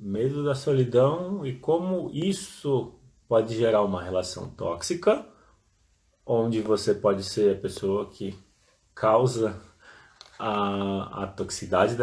Medo da solidão e como isso pode gerar uma relação tóxica, onde você pode ser a pessoa que causa a toxicidade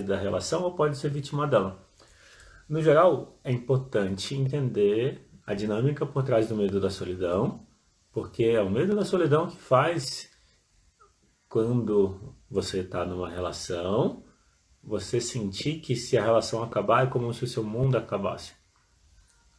da relação ou pode ser vítima dela. No geral, é importante entender a dinâmica por trás do medo da solidão, porque é o medo da solidão que faz, quando você está numa relação, você sentir que se a relação acabar é como se o seu mundo acabasse.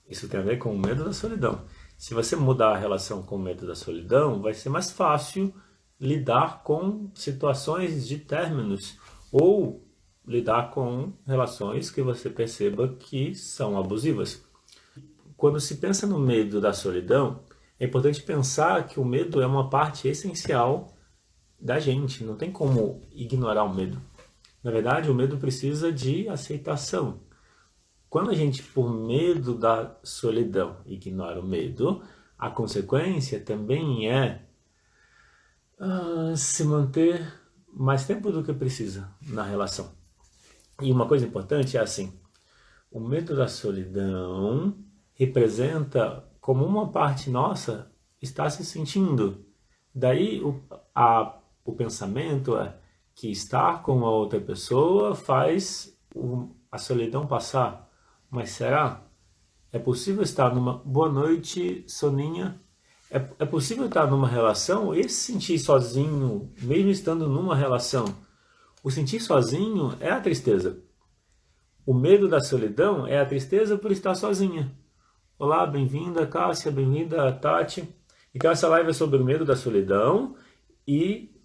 Isso tem a ver com o medo da solidão. Se você mudar a relação com o medo da solidão, vai ser mais fácil lidar com situações de términos ou lidar com relações que você perceba que são abusivas. Quando se pensa no medo da solidão, é importante pensar que o medo é uma parte essencial da gente. Não tem como ignorar o medo. Na verdade, o medo precisa de aceitação. Quando a gente, por medo da solidão, ignora o medo, a consequência também é se manter mais tempo do que precisa na relação. E uma coisa importante é assim, o medo da solidão representa como uma parte nossa está se sentindo. Daí o pensamento é que estar com a outra pessoa faz a solidão passar. Mas será? É possível estar numa boa noite, soninha? É possível estar numa relação e se sentir sozinho, mesmo estando numa relação? O sentir sozinho é a tristeza. O medo da solidão é a tristeza por estar sozinha. Olá, bem-vinda Cássia, bem-vinda Tati. Então essa live é sobre o medo da solidão e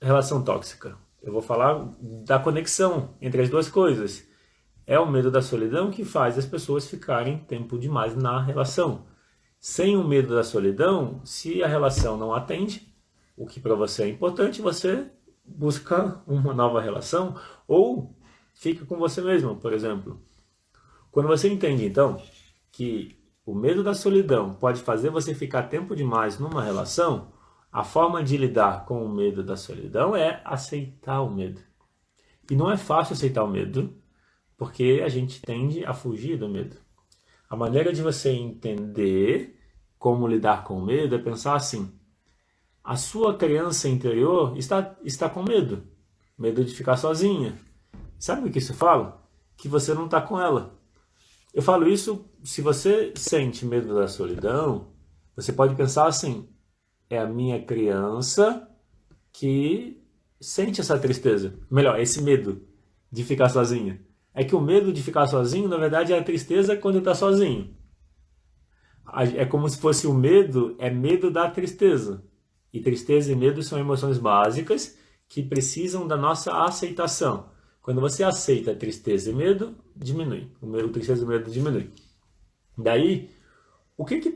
relação tóxica. Eu vou falar da conexão entre as duas coisas. É o medo da solidão que faz as pessoas ficarem tempo demais na relação. Sem o medo da solidão, se a relação não atende, o que para você é importante, você busca uma nova relação ou fica com você mesmo, por exemplo. Quando você entende, então, que o medo da solidão pode fazer você ficar tempo demais numa relação, a forma de lidar com o medo da solidão é aceitar o medo. E não é fácil aceitar o medo, porque a gente tende a fugir do medo. A maneira de você entender como lidar com o medo é pensar assim: a sua criança interior está com medo. Medo de ficar sozinha. Sabe o que isso fala? Que você não está com ela. Eu falo isso, se você sente medo da solidão, você pode pensar assim: é a minha criança que sente essa tristeza. Melhor, esse medo de ficar sozinha. É que o medo de ficar sozinho, na verdade, é a tristeza quando está sozinho. É como se fosse o medo, é medo da tristeza. E tristeza e medo são emoções básicas que precisam da nossa aceitação. Quando você aceita tristeza e medo, diminui. O tristeza e medo diminui. Daí, o que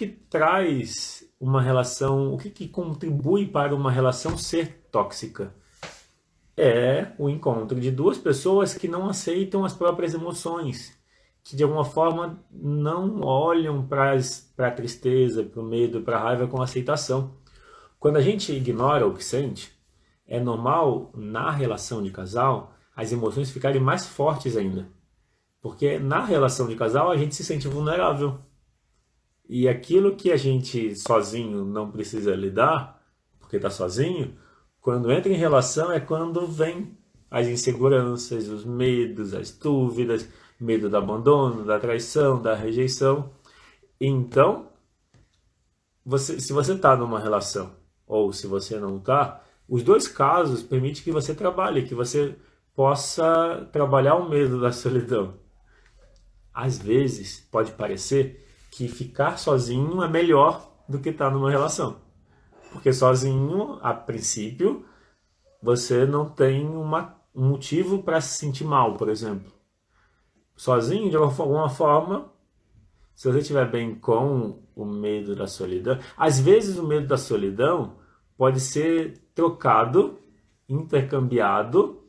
traz uma relação, o que contribui para uma relação ser tóxica? É o encontro de duas pessoas que não aceitam as próprias emoções, que de alguma forma não olham para a tristeza, para o medo, para a raiva com aceitação. Quando a gente ignora o que sente, é normal na relação de casal as emoções ficarem mais fortes ainda. Porque na relação de casal a gente se sente vulnerável. E aquilo que a gente sozinho não precisa lidar, porque está sozinho, quando entra em relação é quando vem as inseguranças, os medos, as dúvidas, medo do abandono, da traição, da rejeição. Então, se você está numa relação ou se você não está, os dois casos permitem que você trabalhe, que você possa trabalhar o medo da solidão. Às vezes, pode parecer que ficar sozinho é melhor do que estar numa relação. Porque sozinho, a princípio, você não tem um motivo para se sentir mal, por exemplo. Sozinho, de alguma forma, se você estiver bem com o medo da solidão, às vezes o medo da solidão pode ser trocado, intercambiado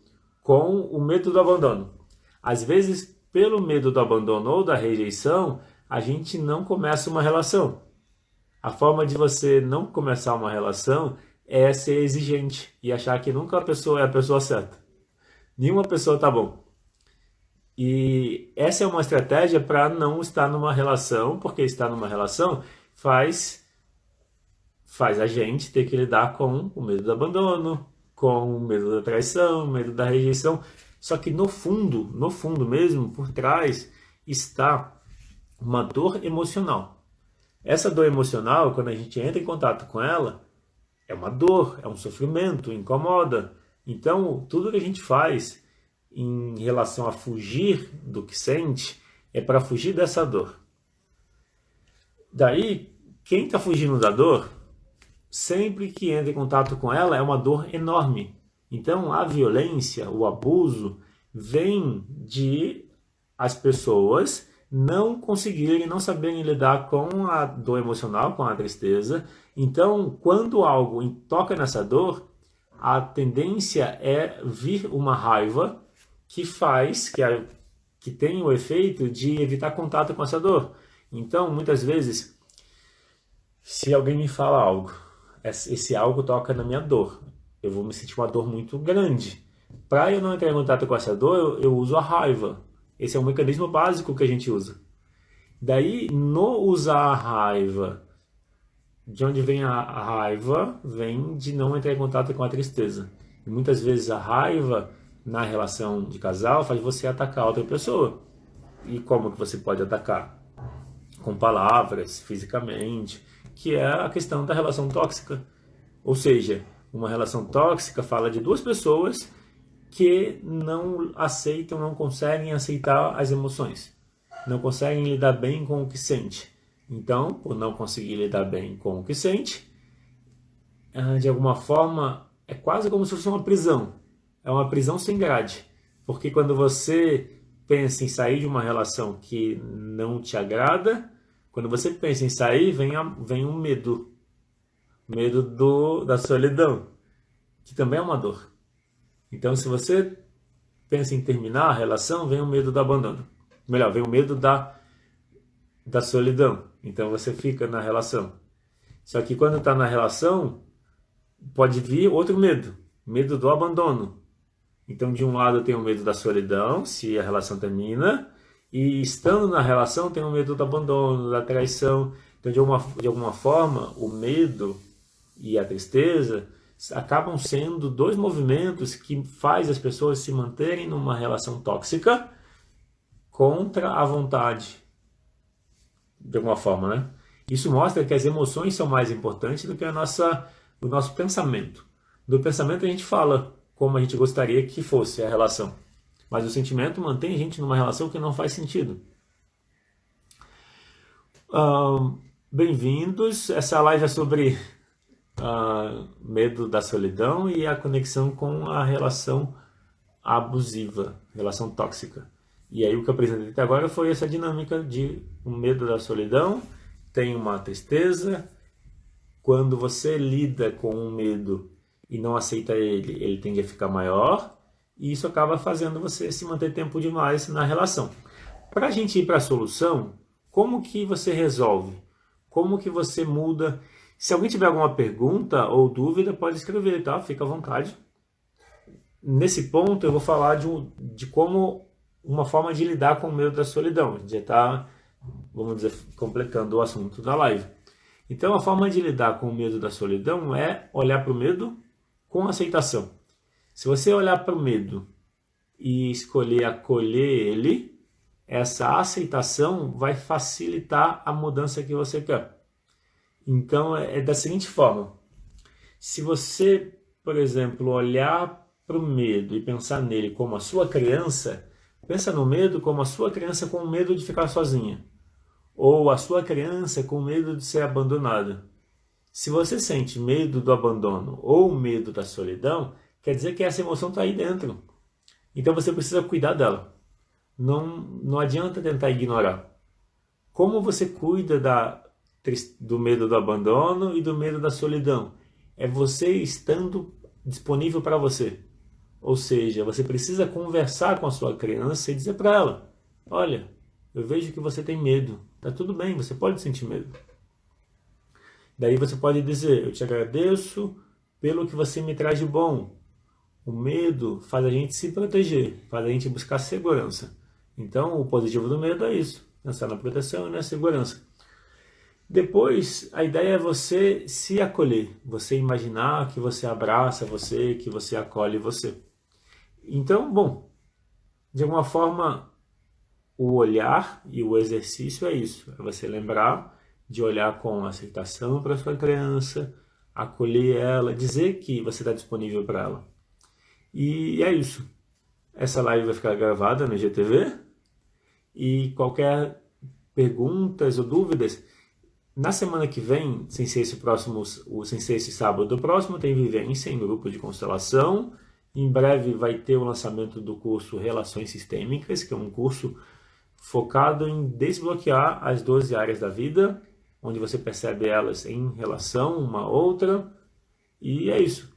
com o medo do abandono. Às vezes, pelo medo do abandono ou da rejeição, a gente não começa uma relação. A forma de você não começar uma relação é ser exigente e achar que nunca a pessoa é a pessoa certa. Nenhuma pessoa tá bom. E essa é uma estratégia para não estar numa relação, porque estar numa relação faz a gente ter que lidar com o medo do abandono, com o medo da traição, o medo da rejeição. Só que no fundo mesmo, por trás, está uma dor emocional. Essa dor emocional, quando a gente entra em contato com ela, é uma dor, é um sofrimento, incomoda. Então, tudo que a gente faz em relação a fugir do que sente é para fugir dessa dor. Daí, quem está fugindo da dor, sempre que entra em contato com ela, é uma dor enorme. Então, a violência, o abuso, vem de as pessoas não conseguirem, não saberem lidar com a dor emocional, com a tristeza. Então, quando algo toca nessa dor, a tendência é vir uma raiva que que tem o efeito de evitar contato com essa dor. Então, muitas vezes, se alguém me fala algo, esse algo toca na minha dor, eu vou me sentir uma dor muito grande. Para eu não entrar em contato com essa dor, eu uso a raiva. Esse é um mecanismo básico que a gente usa. Daí, no usar a raiva, de onde vem a raiva? Vem de não entrar em contato com a tristeza. E muitas vezes a raiva na relação de casal faz você atacar outra pessoa. E como que você pode atacar? Com palavras, fisicamente, que é a questão da relação tóxica. Ou seja, uma relação tóxica fala de duas pessoas que não aceitam, não conseguem aceitar as emoções, não conseguem lidar bem com o que sente. Então, por não conseguir lidar bem com o que sente, de alguma forma, é quase como se fosse uma prisão. É uma prisão sem grade. Porque quando você pensa em sair de uma relação que não te agrada, quando você pensa em sair, vem um medo. Medo da solidão, que também é uma dor. Então, se você pensa em terminar a relação, vem o medo do abandono. Melhor, vem o medo da solidão. Então, você fica na relação. Só que quando está na relação, pode vir outro medo. Medo do abandono. Então, de um lado tem o medo da solidão, se a relação termina. E estando na relação, tem o medo do abandono, da traição. Então, de alguma forma, o medo e a tristeza acabam sendo dois movimentos que faz as pessoas se manterem numa relação tóxica contra a vontade, de alguma forma, né? Isso mostra que as emoções são mais importantes do que o nosso pensamento. Do pensamento a gente fala como a gente gostaria que fosse a relação, mas o sentimento mantém a gente numa relação que não faz sentido. Bem-vindos, essa live é sobre medo da solidão e a conexão com a relação abusiva, relação tóxica. E aí o que eu apresentei até agora foi essa dinâmica de um medo da solidão, tem uma tristeza. Quando você lida com um medo e não aceita ele tende a ficar maior, e isso acaba fazendo você se manter tempo demais na relação. Para a gente ir para a solução, como que você resolve? Como que você muda? Se alguém tiver alguma pergunta ou dúvida, pode escrever, tá? Fica à vontade. Nesse ponto, eu vou falar de como uma forma de lidar com o medo da solidão. A gente já está, vamos dizer, completando o assunto da live. Então, a forma de lidar com o medo da solidão é olhar para o medo com aceitação. Se você olhar para o medo e escolher acolher ele, essa aceitação vai facilitar a mudança que você quer. Então, é da seguinte forma. Se você, por exemplo, olhar para o medo e pensar nele como a sua criança, pensa no medo como a sua criança com medo de ficar sozinha. Ou a sua criança com medo de ser abandonada. Se você sente medo do abandono ou medo da solidão, quer dizer que essa emoção está aí dentro. Então você precisa cuidar dela. Não adianta tentar ignorar. Como você cuida do medo do abandono e do medo da solidão? É você estando disponível para você. Ou seja, você precisa conversar com a sua criança e dizer para ela: olha, eu vejo que você tem medo. Tá tudo bem, você pode sentir medo. Daí você pode dizer: eu te agradeço pelo que você me traz de bom. O medo faz a gente se proteger, faz a gente buscar segurança. Então, o positivo do medo é isso, pensar na proteção e na segurança. Depois, a ideia é você se acolher, você imaginar que você abraça você, que você acolhe você. Então, bom, de alguma forma, o olhar e o exercício é isso, é você lembrar de olhar com aceitação para sua criança, acolher ela, dizer que você está disponível para ela. E é isso. Essa live vai ficar gravada no IGTV e qualquer perguntas ou dúvidas, na semana que vem, sem ser esse sábado do próximo, tem vivência em grupo de constelação. Em breve vai ter o lançamento do curso Relações Sistêmicas, que é um curso focado em desbloquear as 12 áreas da vida, onde você percebe elas em relação uma a outra. E é isso.